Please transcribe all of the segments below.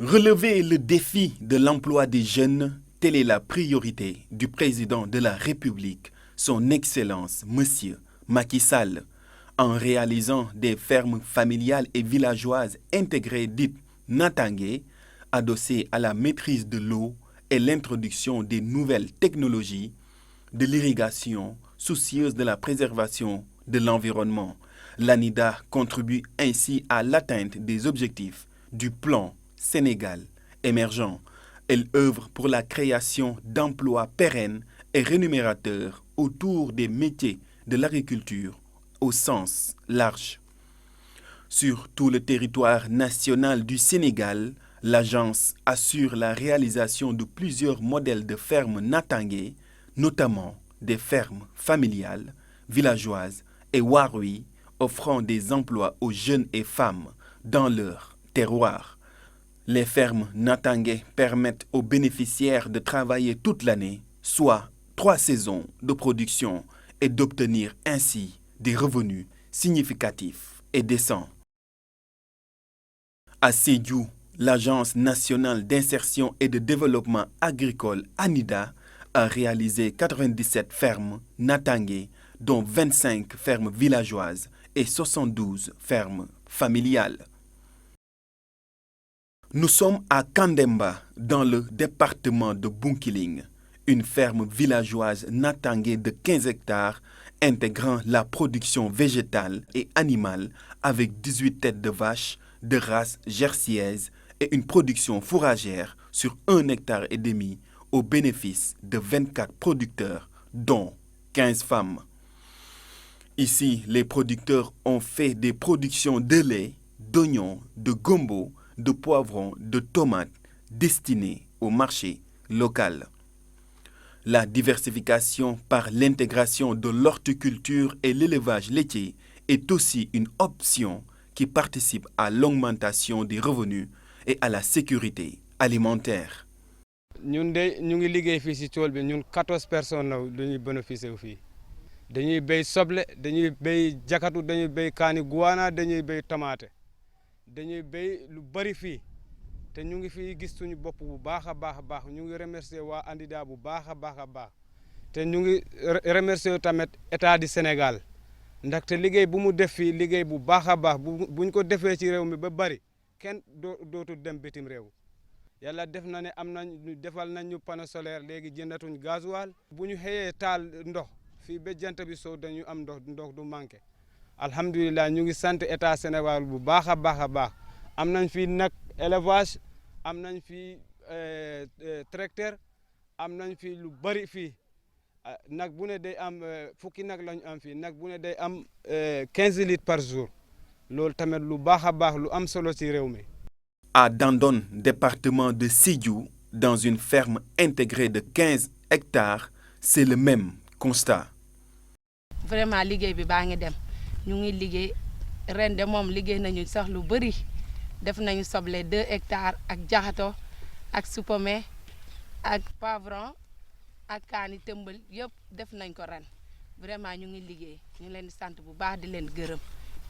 Relever le défi de l'emploi des jeunes, telle est la priorité du président de la République, son Excellence, Monsieur Macky Sall, en réalisant des fermes familiales et villageoises intégrées dites Natangué, adossées à la maîtrise de l'eau et l'introduction des nouvelles technologies, de l'irrigation, soucieuse de la préservation de l'environnement. L'ANIDA contribue ainsi à l'atteinte des objectifs du plan Sénégal émergent. Elle œuvre pour la création d'emplois pérennes et rémunérateurs autour des métiers de l'agriculture au sens large. Sur tout le territoire national du Sénégal, l'agence assure la réalisation de plusieurs modèles de fermes Natangué, notamment des fermes familiales, villageoises et waroui, offrant des emplois aux jeunes et femmes dans leur terroir. Les fermes Natangué permettent aux bénéficiaires de travailler toute l'année, soit 3 saisons de production, et d'obtenir ainsi des revenus significatifs et décents. À Sédhiou, l'Agence nationale d'insertion et de développement agricole ANIDA a réalisé 97 fermes Natangué, dont 25 fermes villageoises et 72 fermes familiales. Nous sommes à Kandemba, dans le département de Bunkiling, une ferme villageoise Natangué de 15 hectares intégrant la production végétale et animale avec 18 têtes de vaches de race jersiaise et une production fourragère sur 1,5 hectare au bénéfice de 24 producteurs, dont 15 femmes. Ici, les producteurs ont fait des productions de lait, d'oignons, de gombo, de poivrons, de tomates destinées au marché local. La diversification par l'intégration de l'horticulture et l'élevage laitier est aussi une option qui participe à l'augmentation des revenus et à la sécurité alimentaire. ñun de ñu ngi liggéey fii ci tool bi ñun 14 personnes la dañuy bénéficier wu fii dañuy béy soble dañuy béy jakatu dañuy béy kaani guwaana dañuy béy tomate dañuy béy lu bari fii te ñu ngi fii gis suñu bopp bu baax a baax ñu ngi remercier waa ANIDA bu baax a baax te ñu ngi remercier tamit état du Sénégal ndaxte liggéey bu mu def fii liggéey bu baax a baax buñ ko defee ci réew mi ba bari kenn dootul dem bitim réew yàlla def na ne am nañ defal nañ ñu panneau solaire léegi jëndatuñ gasoil bu ñu xëyee taal ndox fii ba jant bi soo dañu am ndox du manqué alhamdulilah ñu ngi sant état Sénégal bu baax a baax am nañ fii nag élevage am nañ fii tracteur am nañ fii lu bari fii nag bu ne day am fukki nag lañu am fii nag bu ne day am 15 litres par jour loolu tamit lu baax a baax lu am solo ci réew mi. À Dandon, département de Sédhiou, dans une ferme intégrée de 15 hectares, c'est le même constat. Vraiment liggéey bi baa ngi dem ñu ngi liggéey ren de moom liggéey nañu sax lu bari def nañu soble 2 hectares ak jaxato ak supame ak pavron ak kaani tëmbal yëpp def nañ ko ren vraiment ñu ngi liggéey ñu leen di sant bu baax di leen gërëm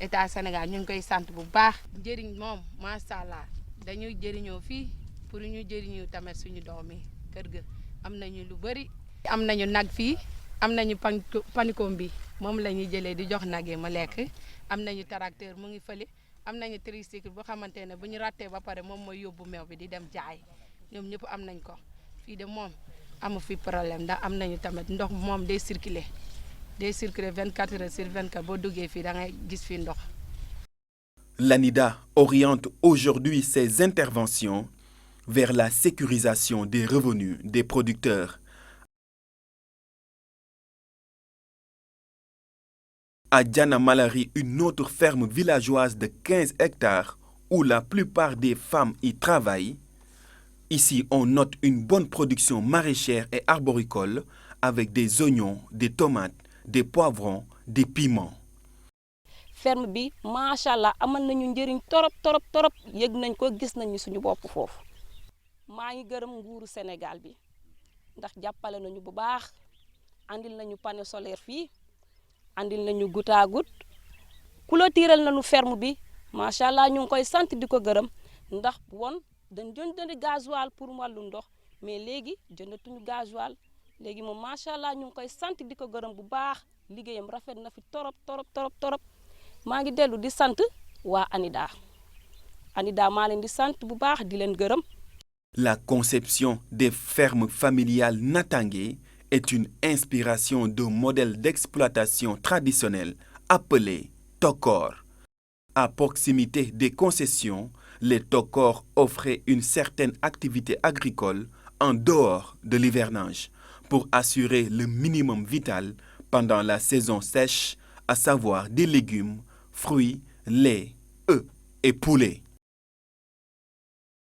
état Sénégal ñu ngi koy sant bu baax njëriñ moom macha allah dañuy jëriñoo fii pour ñu jëriñoo tamit suñu doom yi kër ga am nañu lu bari am nañu nag fii am nañu panikom bi moom la ñuy jëlee di jox nag yi ma lekk am nañu tracteur mu ngi fële am nañu tricycle boo xamante ne bu ñu rattee ba pare moom mooy yóbbu meew bi di dem jaay ñoom ñëpp am nañ ko fii de moom amu fi problème ndax am nañu tamit ndox moom day circuler 24 heures sur 24 boo duggee fii da ngay gis fii ndox. L'ANIDA oriente aujourd'hui ses interventions vers la sécurisation des revenus des producteurs. À Diana Malari, une autre ferme villageoise de 15 hectares où la plupart des femmes y travaillent, ici on note une bonne production maraîchère et arboricole avec des oignons, des tomates, des poivrons, des piments. ferme bi macha allah amal nañu njëriñ torop yëg nañ ko gis nañu suñu bopp foofu maa ngi gërëm nguuru Sénégal bi ndax jàppale nañu bu baax andil nañu panneau solaire fii andil nañu goutte à goutte clôtural nañu ferme bi macha allah ñu ngi koy sant di ko gërëm ndax won dañ doon jënd gasoil pour wàllu ndox mais léegi jëndatuñu gasoil léegi moom macha allah ñu ngi koy sant di ko gërëm bu baax liggéeyam rafet na fi torop maa ngi dellu di sant waa ANIDA maa leen di sant bu baax di leen gërëm. La conception des fermes familiales Natangué est une inspiration d'un modèle d'exploitation traditionnel appelé Tokor. À proximité des concessions, les Tokor offraient une certaine activité agricole en dehors de l'hivernage pour assurer le minimum vital pendant la saison sèche, à savoir des légumes, fruits, lait, œufs et poulets.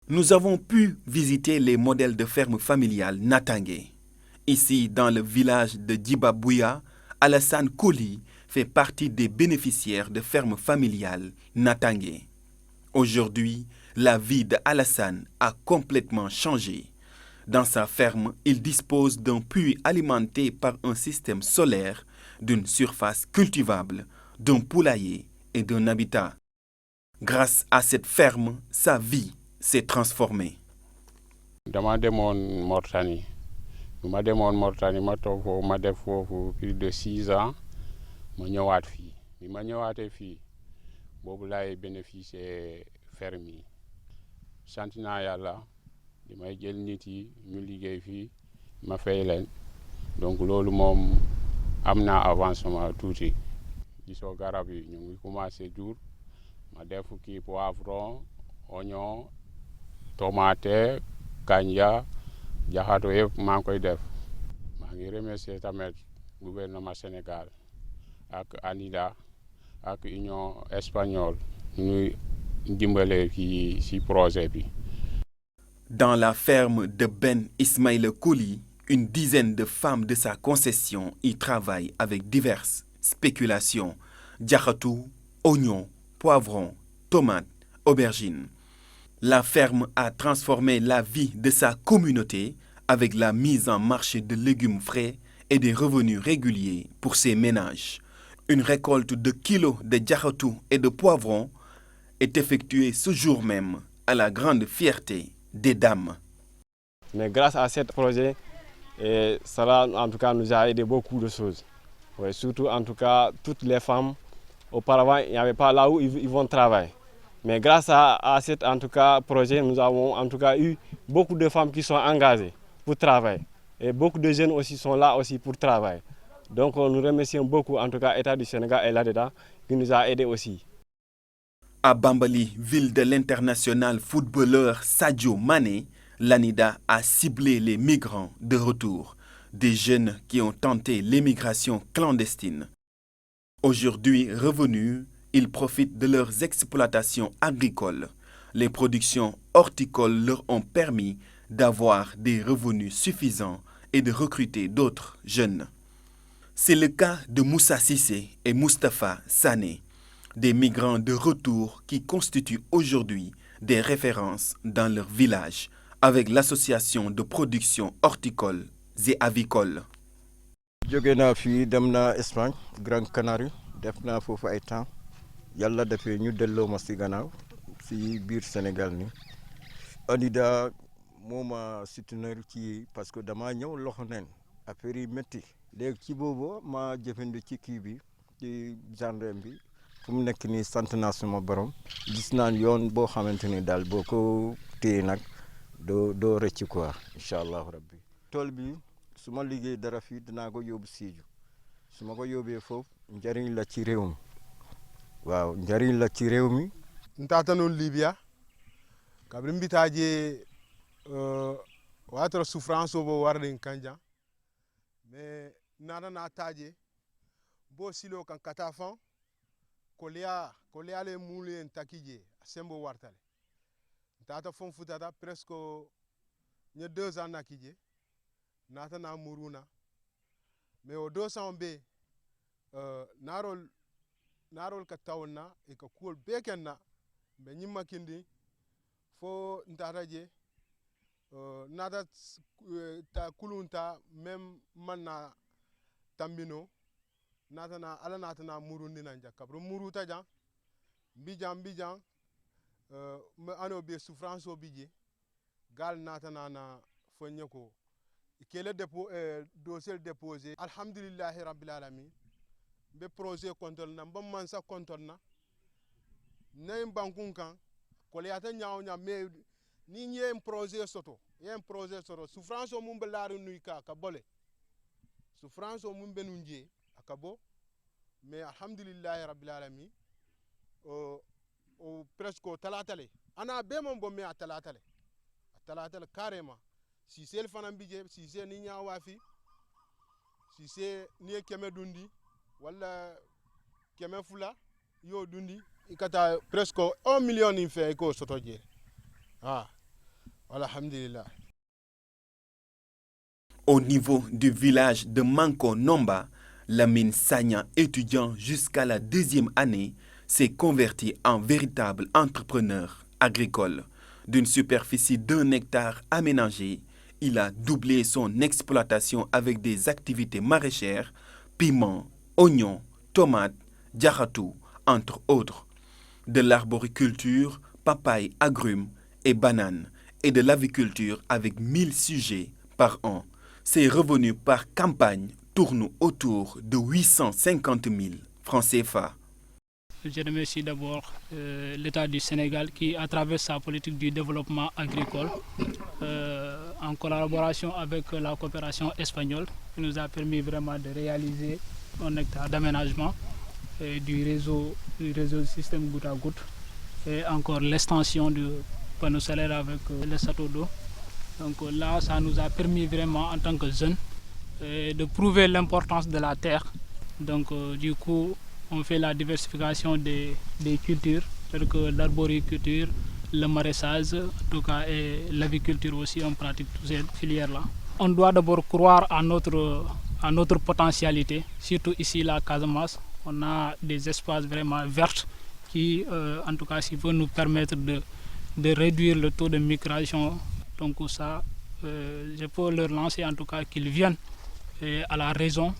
Nous avons pu visiter les modèles de fermes familiales Natangué. Ici, dans le village de Djibabouya, Alassane Koli fait partie des bénéficiaires de fermes familiales Natangué. Aujourd'hui, la vie d'Alassane a complètement changé. Dans sa ferme, il dispose d'un puits alimenté par un système solaire, d'une surface cultivable, d'un poulailler et d'un habitat. Grâce à cette ferme, sa vie s'est transformée. dama demoon Mauritanie ma toog foofu ma def foofu plus de 6 ans ma ñëwaat fii bi ma ñëwaatee fii boobu laay bénéficier ferme yi sant naa yàlla di may jël nit yi ñu liggéey fii ma fay leen donc loolu moom am naa avancement tuuti gisoo garab yi ñu ngi commencé jur ma def kii poivron oignon tomate kanja jaxato yëpp maa ngi koy def maa ngi remercier tamit gouvernement Sénégal ak ANIDA ak Union espagnole ñuy dimbale ci projet bi. Dans la ferme de Ben Ismaïla Koli, une dizaine de femmes de sa concession y travaillent avec diverses spéculations: jaxatu, oignons, poivrons, tomates, aubergines. La ferme a transformé la vie de sa communauté avec la mise en marché de légumes frais et des revenus réguliers pour ses ménages. Une récolte de kilos de jaxatu et de poivrons est effectuée ce jour même à la grande fierté des dames. Mais grâce à ce projet, cela en tout cas nous a aidé beaucoup de choses. Ouais, surtout en tout cas toutes les femmes, auparavant il n'y avait pas là où ils vont travailler. Mais grâce à cet en tout cas projet, nous avons en tout cas eu beaucoup de femmes qui sont engagées pour travailler. Et beaucoup de jeunes aussi sont là aussi pour travailler. Donc nous remercions beaucoup en tout cas l'État du Sénégal et l'ANIDA qui nous a aidés aussi. À Bambali, ville de l'international footballeur Sadio Mané, l'ANIDA a ciblé les migrants de retour, des jeunes qui ont tenté l'émigration clandestine. Aujourd'hui revenus, ils profitent de leurs exploitations agricoles. Les productions horticoles leur ont permis d'avoir des revenus suffisants et de recruter d'autres jeunes. C'est le cas de Moussa Sissé et Moustapha Sané, des migrants de retour qui constituent aujourd'hui des références dans leur village avec l'association de production horticole et avicole. jóge naa fii dem naa Espagne Gran Canaria def naa foofu ay temps yàlla defee ñu delloo ma si gannaaw si biir Sénégal ni ANIDA moo ma soutenir ci parce que dama ñëw loxo neen affaire yi métti léegi ci boobu ma jëfandu ci kii bi ci gendarme bi fu mu nekk nii sant naa suma borom gis naa yoon boo xamante ni daal boo ko téye nag doo rëcc quoi incha allahu rabbi. tool bi su ma liggéey dara fii dinaa ko yóbbu Sédhiou su ma ko yóbbee foofu njëriñ la ci réew mi waaw njëriñ la ci réew mi. ntatano Libya kabri mbitaje watara souffrance bo warden kanja mais nana na taje bo silo kan katafan kolia le mule en takije sembo wartale tata fon futata presque nye 2 ans nakije nata na muruna mais o 200 be narol ka tawna e ka kuol bekenna be nyimma kindi fo ntata je nata ta kulunta même manna tambino natana ala natana murundi nanja kabro muruta jan bijan me ano be souffrance o bije gal natanana fonyako kele dossier déposé alhamdulillahi rabbil alamin be projet contrôle na mbam mansa contrôle na nay bankun kan ko yata nyaaw nya me ni ñe projet soto yen projet soto souffrance o mum be laaru nuy ka bole souffrance o mum be nunje akabo mais alhamdulillahi rabbil alamin o presque talatale ana be mon bo me talatale carrément si c'est le fanam bije si c'est ni ñaawa fi si c'est ni keme dundi wala keme fula yo dundi ikata presque 1 million in fait ko soto je alhamdulillah. Au niveau du village de Manko Nomba, Lamine Sagna, étudiant jusqu'à la 2e année, s'est converti en véritable entrepreneur agricole. D'une superficie d'1 hectare aménagée, il a doublé son exploitation avec des activités maraîchères, piments, oignons, tomates, djaratou, entre autres. De l'arboriculture, papaye, agrumes et bananes, et de l'aviculture avec 1000 sujets par an. Ses revenus par campagne tournent autour de 850 000 francs CFA. Je remercie d'abord l'État du Sénégal qui, à travers sa politique du développement agricole, en collaboration avec la coopération espagnole, qui nous a permis vraiment de réaliser un hectare d'aménagement du réseau système goutte à goutte et encore l'extension du panneau solaire avec le château d'eau. Donc là, ça nous a permis vraiment en tant que jeunes de prouver l'importance de la terre. Donc du coup, on fait la diversification des cultures, telles que l'arboriculture, le maraîchage, en tout cas, et l'aviculture aussi, on pratique toutes ces filières-là. On doit d'abord croire à notre potentialité, surtout ici, la Casamance. On a des espaces vraiment verts qui, en tout cas, vont nous permettre de réduire le taux de migration. Donc ça, je peux leur lancer en tout cas qu'ils viennent à la raison,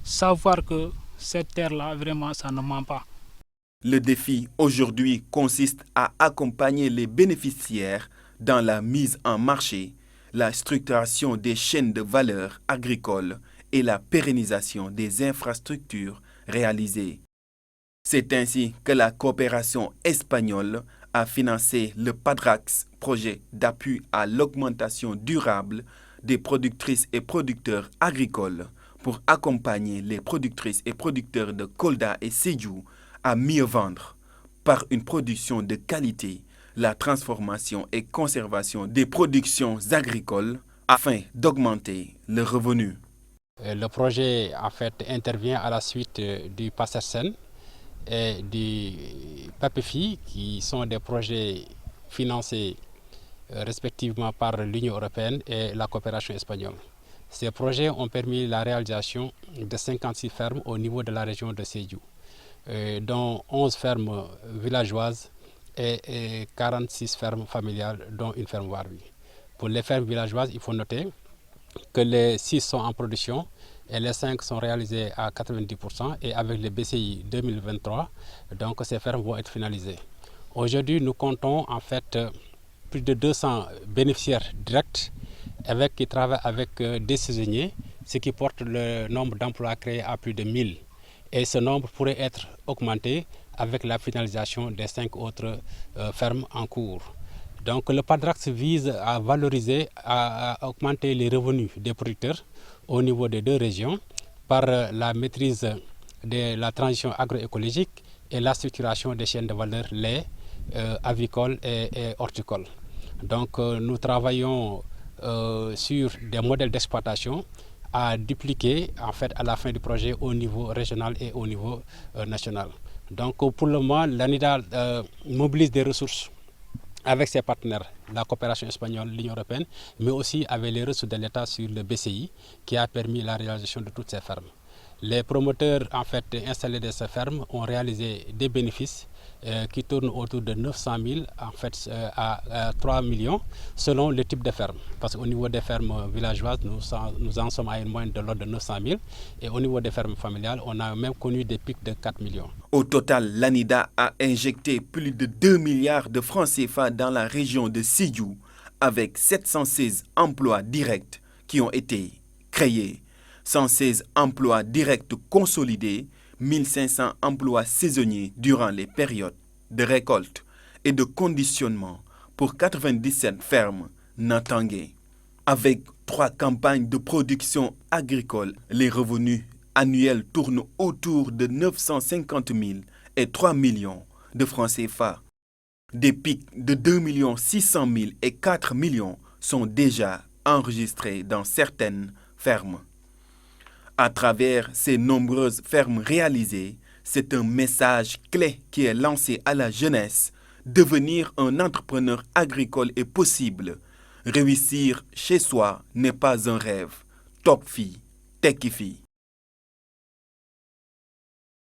savoir que cette terre-là, vraiment, ça ne ment pas. Le défi aujourd'hui consiste à accompagner les bénéficiaires dans la mise en marché, la structuration des chaînes de valeur agricoles et la pérennisation des infrastructures réalisées. C'est ainsi que la coopération espagnole a financé le PADRAX, projet d'appui à l'augmentation durable des productrices et producteurs agricoles, pour accompagner les productrices et producteurs de Kolda et Sédhiou à mieux vendre par une production de qualité, la transformation et conservation des productions agricoles afin d'augmenter le revenu. Le projet en fait intervient à la suite du PACERSEN et du PAPEFI qui sont des projets financés respectivement par l'Union européenne et la coopération espagnole. Ces projets ont permis la réalisation de 56 fermes au niveau de la région de Sédhiou, dont 11 fermes villageoises et 46 fermes familiales, dont une ferme Warwi. Pour les fermes villageoises, il faut noter que les 6 sont en production et les 5 sont réalisées à 90% et avec le BCI 2023, donc ces fermes vont être finalisées. Aujourd'hui, nous comptons en fait plus de 200 bénéficiaires directs qui travaillent avec des saisonniers, ce qui porte le nombre d'emplois créés à plus de 1000. Et ce nombre pourrait être augmenté avec la finalisation des 5 autres fermes en cours. Donc le PADRAX vise à valoriser, à augmenter les revenus des producteurs au niveau des 2 régions par la maîtrise de la transition agroécologique et la structuration des chaînes de valeur lait, avicole et horticole. Donc nous travaillons sur des modèles d'exploitation à dupliquer en fait à la fin du projet au niveau régional et au niveau national. Donc pour le moment, l'ANIDA mobilise des ressources avec ses partenaires, la coopération espagnole, l'Union européenne, mais aussi avec les ressources de l'État sur le BCI qui a permis la réalisation de toutes ces fermes. Les promoteurs en fait installés de ces fermes ont réalisé des bénéfices qui tournent autour de 900 000 en fait, à 3 millions selon le type de ferme. Parce qu'au niveau des fermes villageoises, nous en sommes à une moyenne de l'ordre de 900 000 et au niveau des fermes familiales, on a même connu des pics de 4 millions. Au total, l'ANIDA a injecté plus de 2 milliards de francs CFA dans la région de Sédhiou avec 716 emplois directs qui ont été créés, 116 emplois directs consolidés, 1500 emplois saisonniers durant les périodes de récolte et de conditionnement pour 97 fermes natangais. Avec 3 campagnes de production agricole, les revenus annuels tournent autour de 950 000 et 3 millions de francs CFA. Des pics de 2 600 000 et 4 millions sont déjà enregistrés dans certaines fermes. À travers ces nombreuses fermes réalisées, c'est un message clé qui est lancé à la jeunesse. Devenir un entrepreneur agricole est possible. Réussir chez soi n'est pas un rêve. Top Fille, Tekki Fille.